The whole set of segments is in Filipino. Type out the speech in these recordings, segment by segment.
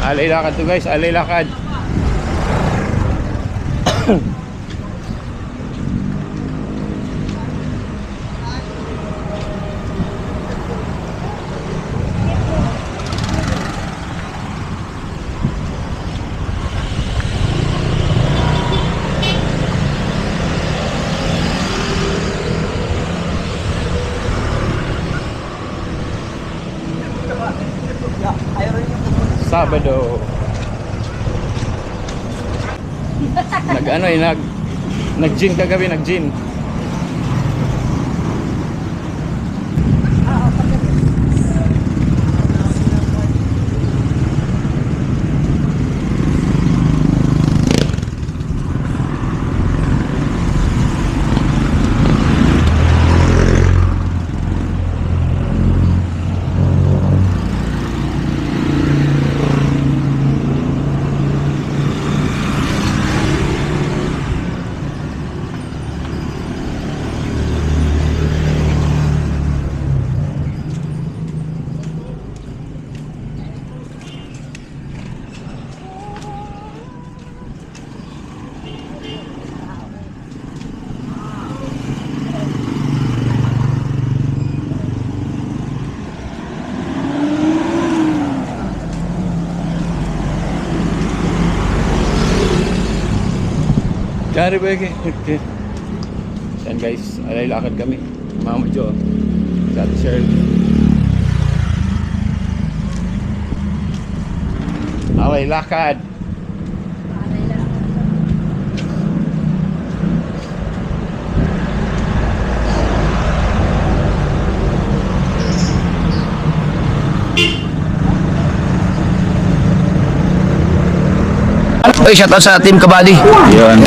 Alay lakad to guys, alay lakad. Sabado. Nag-gin kagabi, nag-gin. Kari ba okay. Yan guys, alay lakad kami. Mama Jo, Dati Shirley. Alay lakad. Oy, shout out sa Team Kabady. Yun.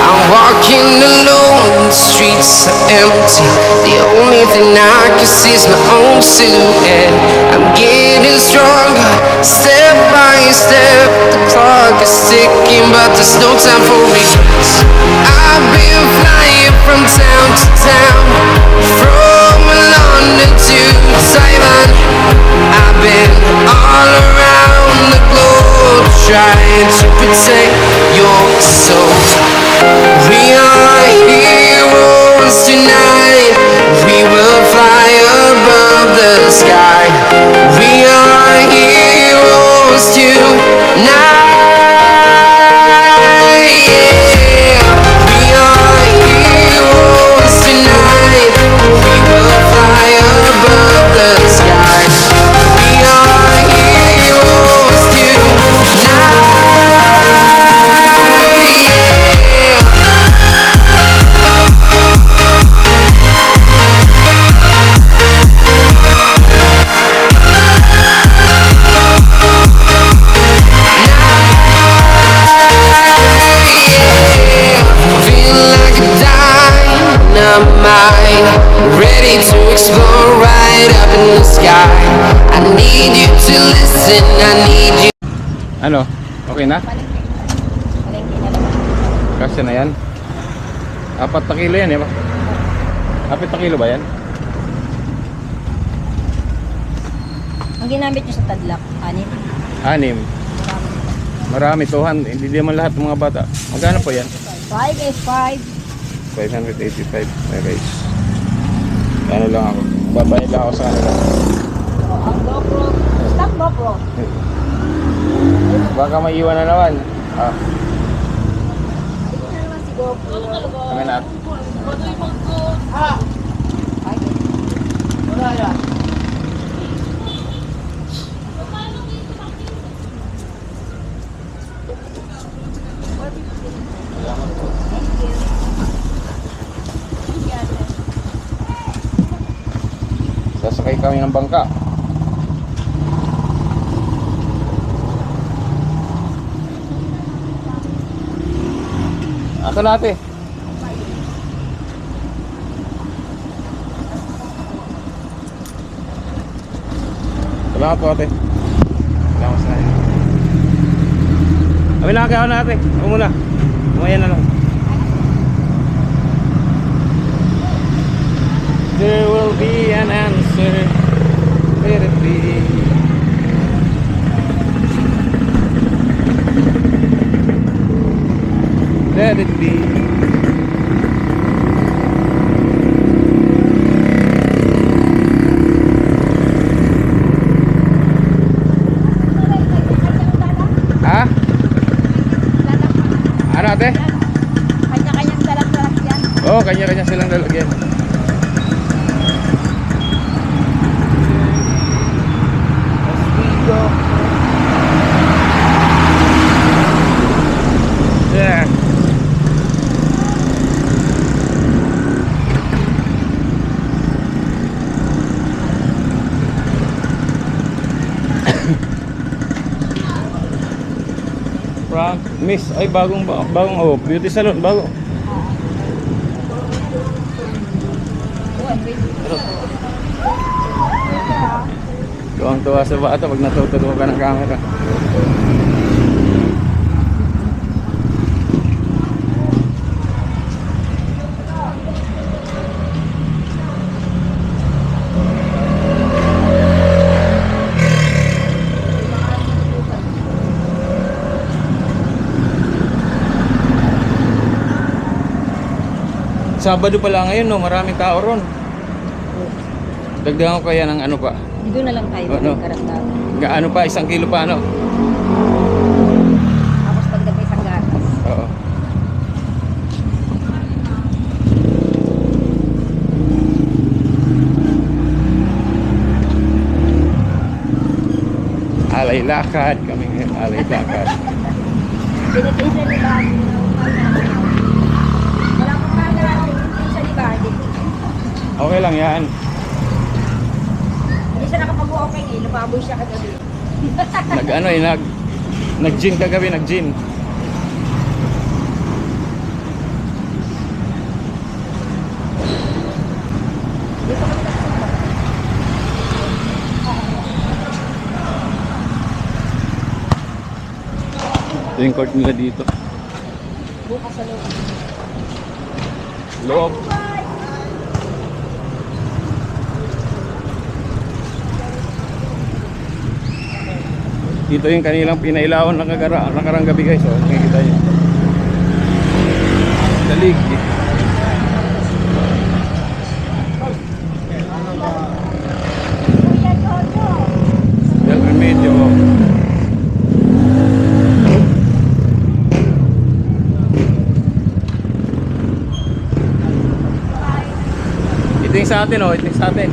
I'm walking alone, the streets are empty. The only thing I can see is my own silhouette. I'm getting stronger, step by step. The clock is ticking, but there's no time for regrets. I've been flying from town to town, from London to Taiwan. I've been all around the globe trying to protect your soul. We are heroes tonight. We will fly above the sky. We are heroes tonight. Yeah. We are heroes tonight. We will fly above the sky. We are heroes tonight. Ready to explore right up in the sky. I need you to listen, I need you. Ano? Okay na? Kasya na yan? 4 na kilo yan eh ba? 4 na kilo ba yan? Ang ginamit nyo sa tadlak, 6. Marami, 200. Hindi naman lahat ng mga bata. Magkano po yan? 5 is 5. 585. Okay guys. Ano lang ako. Babayad lang ako sa kanila. Ang GoPro. Stop GoPro. Baka maiwan na naman. Ito na naman si GoPro. Kami na. Sasakay kami ng bangka. Ato natin. Salamat po ate. Salamat sa inyo. Kami lang kayo natin. Ako muna. Umayan na lang. There will be an answer. Let it be. Let it be. Ha? Ano ate? Kanya-kanyang dalag-dalag yan. Oo, kanya-kanya silang lalagyan. Yeah. Frank, Miss, ay bagong beauty salon, bago. Tuwang-tuwa sa bata pag natututo ka ng camera. Sabado pala ngayon, no? Maraming tao ron. Dagdagan ko kaya ng ano pa. Dito na lang tayo. Ano? Ano pa, 1 kilo pa, ano? Tapos pagdating isang gatas. Oo. Alay lakad kami ngayon, alay lakad. Pinitisan ni Badi. Wala ko pa na pinitisan ni Badi. Okay lang yan. Hindi siya nakapag-walking eh. Lumaboy siya kagabi. Nag-gym kagabi, nag-gym. Dito kami nagpunta. Ito yung court nila dito. Bukas sa loob. Loob. Dito yung kanilang pinailawan nakarang gabi guys. Oh, makikita nyo. Dalig. Kuya Jojo. Del Remedio. Oh. Ito yung sa atin, oh. Ito yung sa atin.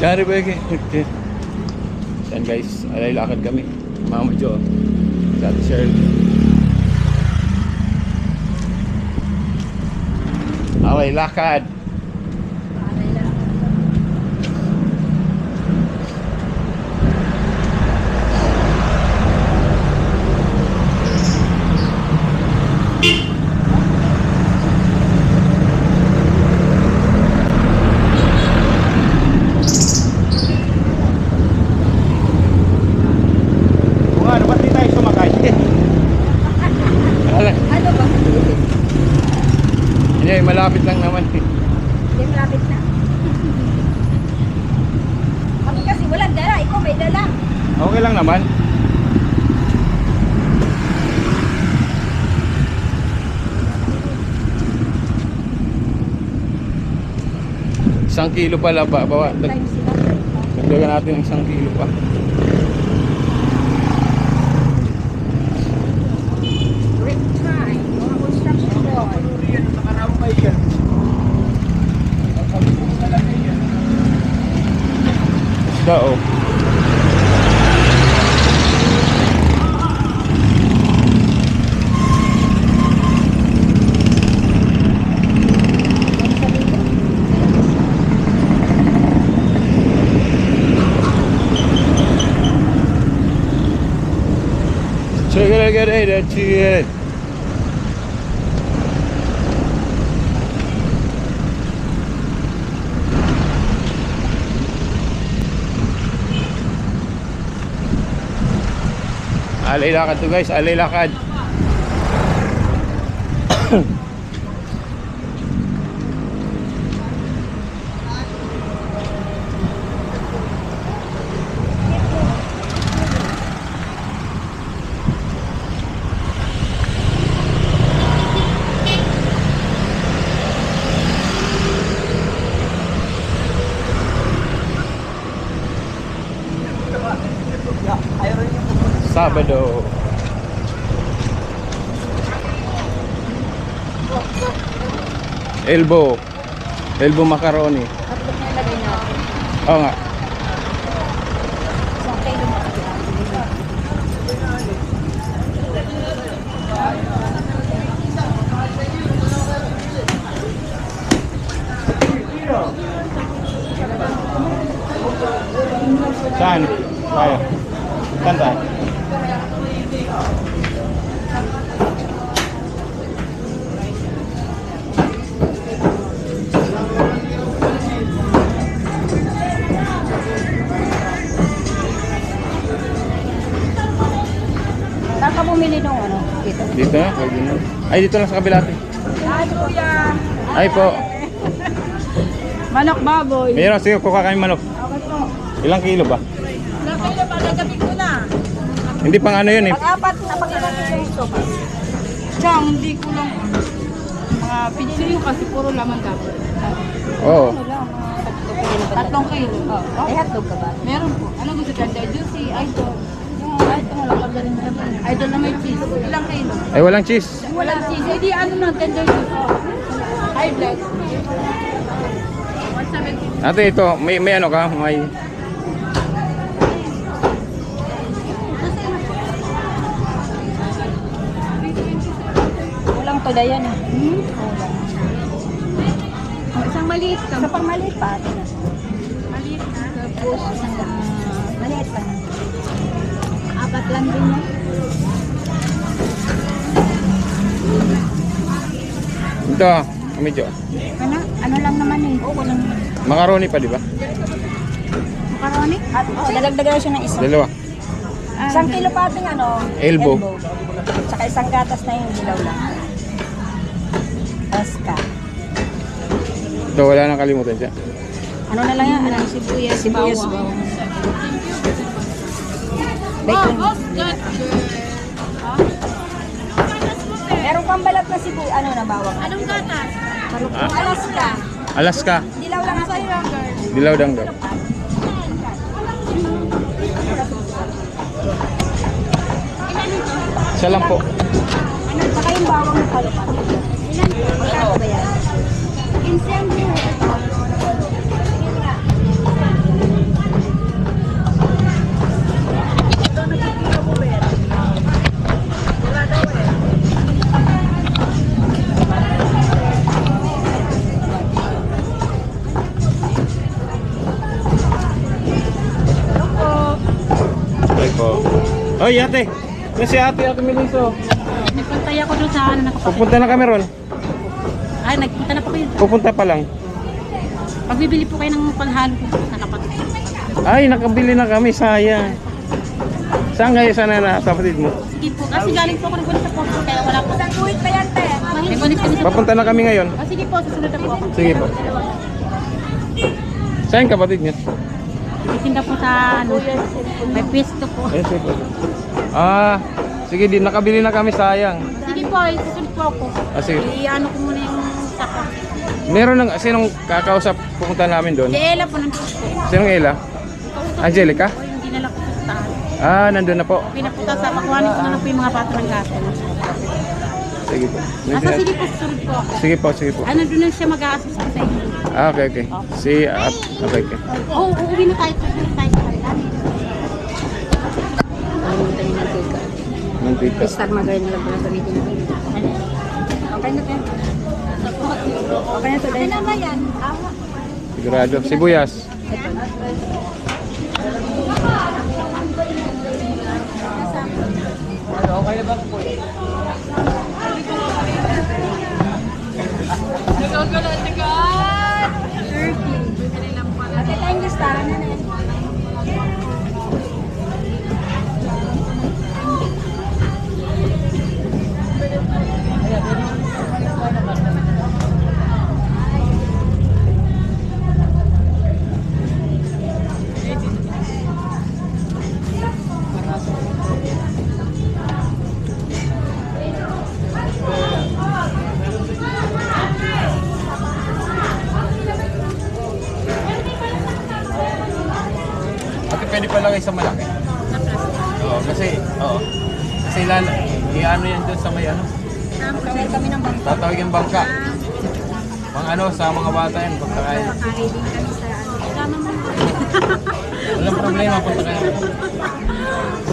Dari ba yun? Yan guys, alay lakad kami. Mama Jo, sa Ate Cheryl. Alay lakad. Hindi, malapit lang naman. Hindi, malapit na. Kami kasi walang dala. Ikaw may dala. Okay lang naman. Isang kilo pala ba? Bawa. Time sila. Dagdagan natin ng isang kilo pa. Break time. Mga construction boy. Isda oh. Check it, that's it. Alay lakad to guys, alay lakad. Sabado. Elbow macaroni. Tatlo na ilagay natin. Oo nga. Isang kilo makakita. Saan? Tayo. Saan tayo? Saan ka bumili nung ano? Dito. Dito na? Pwede na. Ay, dito lang sa kabila ate. Ay, kuya. Ay po. Manok baboy. Mayroon, sige, kuha kami manok. Okay po. Ilang kilo ba? Ilang kilo pa? Nagabig ko na. Hindi pang ano yun eh. Pag-apat na pag-ilang kilo ito. Chang, hindi ko lang mga pinili yung kasi puro laman dapat. Oo. Ano lang? 3 kilo. Ay, hotdog ka ba? Meron po. Ano gusto dyan? Dahil juicy, idol. Yung ito mo lang pagdaling naman. Idol na may cheese. Ilang kilo? Ay, walang cheese. Walang cheese. Hindi ano na, tender juice. High blood. 170. Ate, ito, may ano ka? May... Kulang to da yan eh. Kulang. Isang maliit ka. Sa pang maliit pa ate na. Maliit na. Tapos isang maliit pa na. Apat lang din yan. Ito, medyo. Ano lang naman eh. Oo, lang. Macaroni pa, di ba? Macaroni? At dadagdagan siya ng isa. Dalawa. Isang kilo pa ating ano? Elbow. Tsaka isang gatas na yung dilaw lang. Aska. Ito, wala nang kalimutan siya. Ano na lang yan? Ano? Sibuyas, Sibuyas. bawang. Bacon. God. Meron pang balat na sibuyas. Ano na bawang? Anong gatas? Yung Alaska. Alaska. Dilaw lang sa iyo. Dilaw dang daw. Isa lang po. Ano? Tsaka yung bawang na kalupan. Ilan? Magkano ba yan? Ay po. Oy, ate. Yan si ate Meliso. Nagpunta ako doon sa ano nakapag... Pupunta na kami ron. Ay, nagpunta na po kayo. Pupunta pa lang. Pagbibili po kayo ng panghalo po sa kapatid. Ay, nakabili na kami. Sayang. Saan kayo sana na kapatid mo? Sige po. Kasi galing po ako nagpunta sa posto kaya wala po. Isang guhit pa yan, te. May bonus po sa Papunta na kami ngayon. sige po, susunod na po ako. Sige po. Saan kapatid niya? Titinda po sa ano, may pwesto po. Eh, sige po. Ah, sige din. Nakabili na kami. Sayang. Sige po, susunod po ako. Ah, sige. I-ano ko muna yung sako. Meron ng, sinong kakausap pupunta namin doon? Si Ella po nandun po. Sinong Ella? Angelica? O yung dinala ko sa tahan. Ah, nandun na po. Pinapunta sa pakuhanin ko na lang po yung mga bata ng gato. Sige po. Nasa sige po, susunod po ako. Sige po, sige po. Ah, nandun na siya mag-a-assist po sa inyo. Ah, okay, okay. Si, okay, okay. Oo, uuwi na tayo. Uuwi na tayo sa kanila. Mantika. Star magaling lang pala gamitin natin. Okay na yan. Okay na to. Okay na ba yan? Sigurado. Sibuyas. Ate tayong listahan na yan. Ate, pwede pa lagay sa malaki. Oo, kasi, oo. Kasi i-ano yan doon sa may ano. Kasi kami ng bangka. Tatawag yung bangka. Pang ano, sa mga bata yan, punta kayo. Makain din kami sa ano. Tama mo. Walang problema, punta kayo.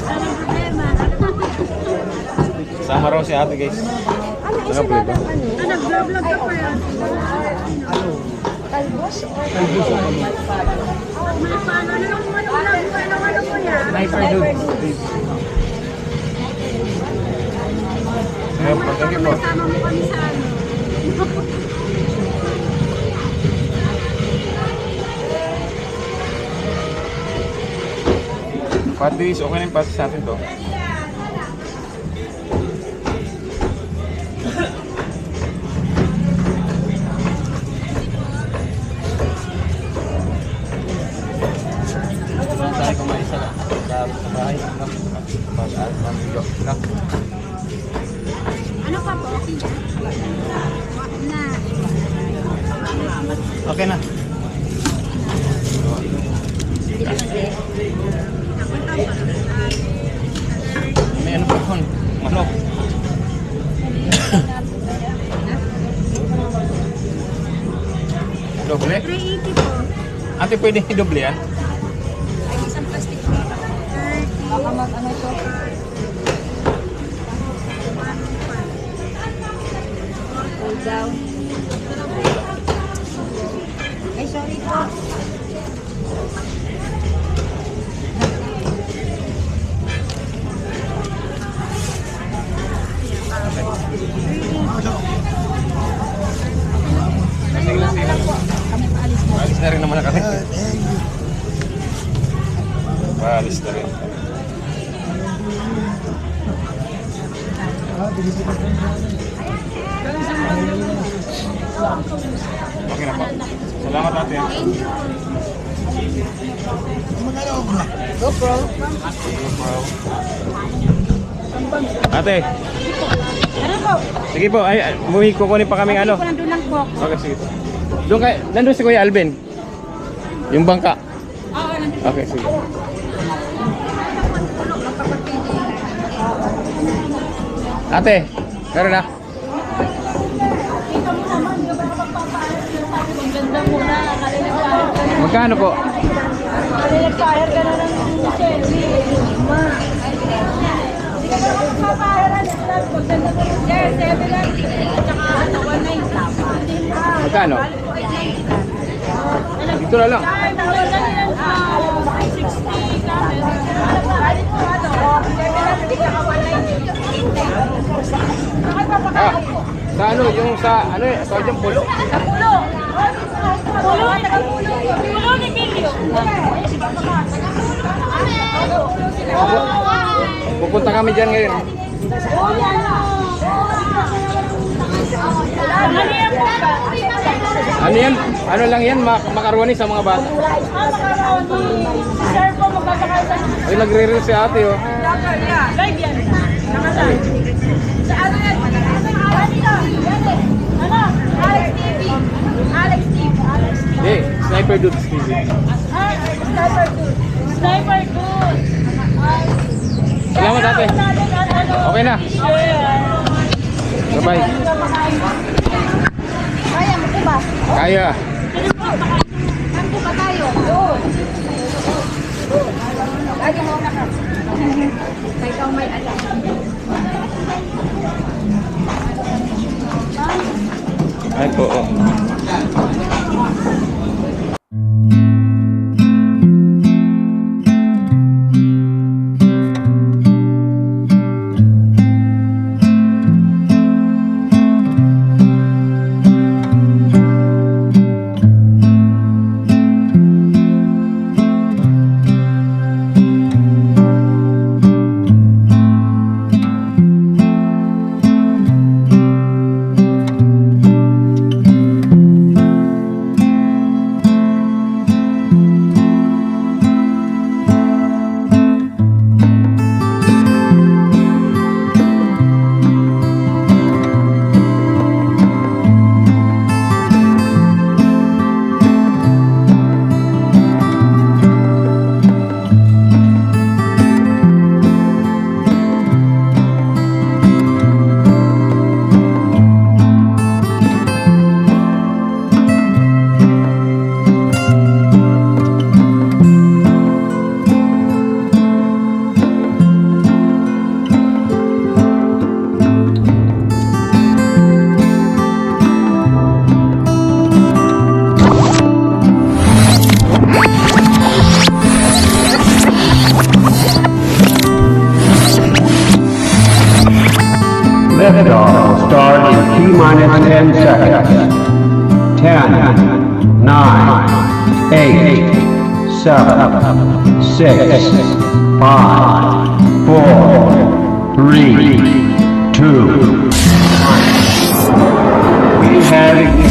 Anong problema? Sama raw si ate, guys. Ano, isa Ano, ba pwede? ng ano? Nag-vlog ka pa yan. Kalbos? Kalbos o kami? May paano? Ano nung ano po yan? Sniper dude. Ngayon, pagkakit po. Sama mo kami sa ano. Patis, okay na yung patis natin to. Wala tayo kumain sa bahay. Ano pa po? Okay Okay na. na. May ano pa hon? Manok. Doble? 380 po. Ate, pwede i-doble yan? Ay, isang plastic po. 30. Baka mag-ano to? Hold down. Ay, sorry po. Sige lang, sige lang. Paalis na rin naman na kami. Paalis na rin. Okay na po. Salamat ate. GoPro. Ate, Ano po? sige po. Ay, kukunin pa kaming ano. Ako nandun lang po. Okay, sige po. Doon kay, nandun si Kuya Alvin. Yung bangka. Oo, nandun. Okay, sige. Ate, meron na. Ang ganda mo na. Kalilag-fire ka na. Magkano po? Kalilag-fire ka na ng Shelly. Hindi ka ba magpapahiran? Yes, 7 lang. Tsaka 1.9 tama. Magkano? Dito na lang. Ay, tawag na yan. 60 kami. Galit mo ano? 7 lang. Tsaka 1.9. Ah, sa ano, yung sa, ano eh, sa dyan pulo. Sa pulo. Pulo ni Pilyo. Pulo ni Pilyo. Pupunta kami dyan ngayon. Ano yan? Ano lang yan? Makarwani sa mga bata. Sir po, magkakasakay sa Ay, nagre-reel si ate oh. live yan. Nakalive. Sa ano yan? Ano? Alex TV. TV. Sniper good. Salamat ate. Okay na. Bye-bye. Kaya mo ko ba? Kaya. Saan ko ba tayo? Doon. Lagi mo na ka. Kaya ikaw may alam. Ay po. Oh. Liftoff will start in T-minus 10 seconds. 10, 9, 8, 7, 6, 5, 4, 3, 2, 1. We have